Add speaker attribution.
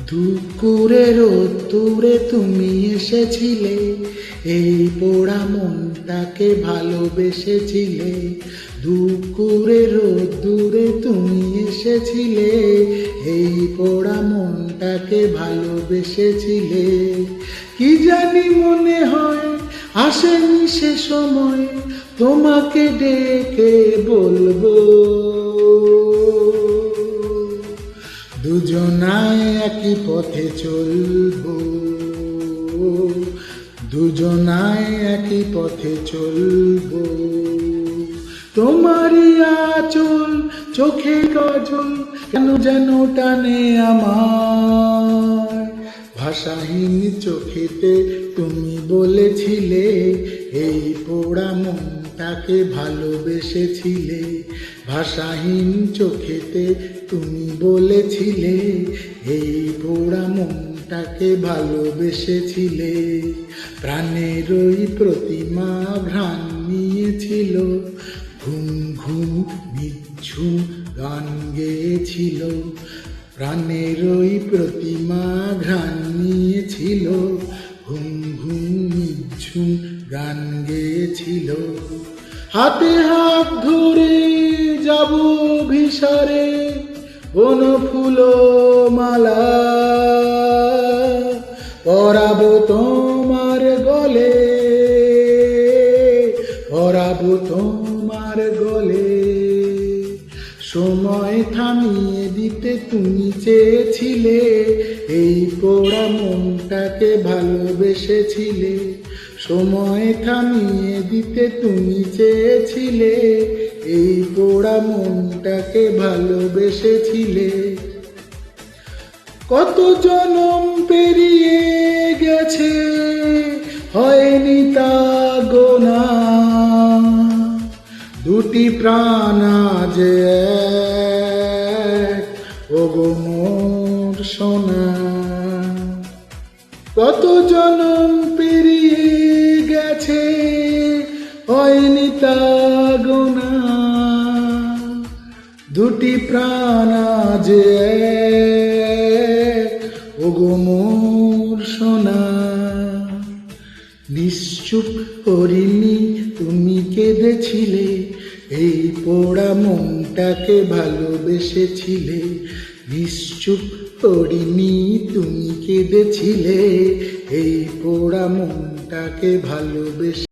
Speaker 1: দুপুরে রোদ্দুরে তুমি এসেছিলে, এই পোড়া মনটাকে ভালোবেসেছিলে। দুপুরে রোদ্দুরে তুমি এসেছিলে, এই পোড়া মনটাকে ভালোবেসেছিলে। কি জানি মনে হয় আসেনি সে সময়, তোমাকে ডেকে বলবো। দুজনায় একই পথে চলবো, দুজনায় একই পথে চলবো। তোমারই আঁচল চোখে কাজল কেন যেন টানে আমার। ভাষাহীন চোখেতে তুমি বলেছিলে, এই পোড়া মনটাকে ভালোবেসেছিলে। ভাষাহীন চোখেতে তুমি বলেছিলে, এই পোড়া মনটাকে ভালোবেসেছিলে। প্রাণের ওই প্রতিমা ঘ্রাণ নিয়েছিল, ঘুম ঘুম নিঝুম গান গেয়েছিল। প্রাণের ওই প্রতিমা ঘ্রাণ নিয়েছিল, ঘুম ঘুম নিঝুম গান গেয়েছিল। হাতে হাত ধরে যাব ভিসারে, বন ফুল মালা পরাবো তোমার গলে, পরাবো তোমার গলে। সময় থামিয়ে দিতে তুমি চেয়েছিলে, এই পোড়া মনটাকে ভালোবেসেছিলে। সময় থামিয়ে দিতে তুমি চেয়েছিলে, এই পোড়া মনটাকে ভালোবেসেছিলে। কত জনম পেরিয়ে গেছে হয়নি তা গোনা, দুটি প্রাণ আজ এক, ওগো মোর সোনা। কত জনম পেরিয়ে গেছে হয়নি তা গোনা, দুটি প্রাণ আজ এক, ওগো মোর সোনা। নিশ্চুপ করিনি তুমি কেঁদেছিলে, এই পোড়া মনটাকে ভালোবেসেছিলে। নিশ্চুপ করিনি তুমি কেঁদেছিলে, এই পোড়া মনটাকে ভালোবেসে।